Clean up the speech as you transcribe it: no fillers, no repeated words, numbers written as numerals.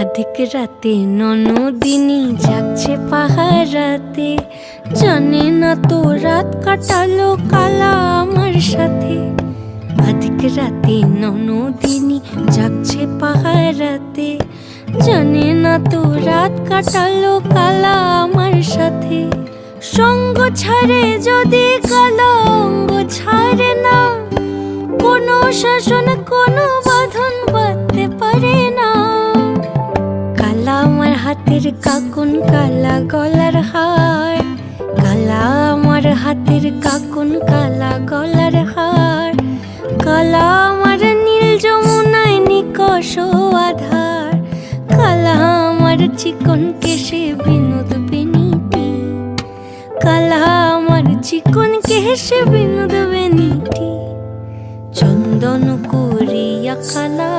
अधिक राते ননদিনী যাচ্ছে পাহারাতে, জানে না তো রাত কাটালো কালা আমার সাথে। अधिक রাতে ননদিনী যাচ্ছে পাহারাতে, জানে না তো রাত কাটালো কালা আমার সাথে। সঙ্গ ছাড়ে যদি কালা অঙ্গ ছাড়ে না, কোনো শাসন কোনো বাঁধন বাঁধতে পারে না। কালা আমার হাতের কাকুন কালা গলার হার, কালা আমার হাতের কাকুন কালা গলার হার, কালা আমার নীল যমুনায় নিকষ আধার, কালা আমার চিকন কেশে বিনোদ বেনিটি, কালা আমার চিকন কেশে বিনোদ বেনিটি। চন্দন করিয়া কালা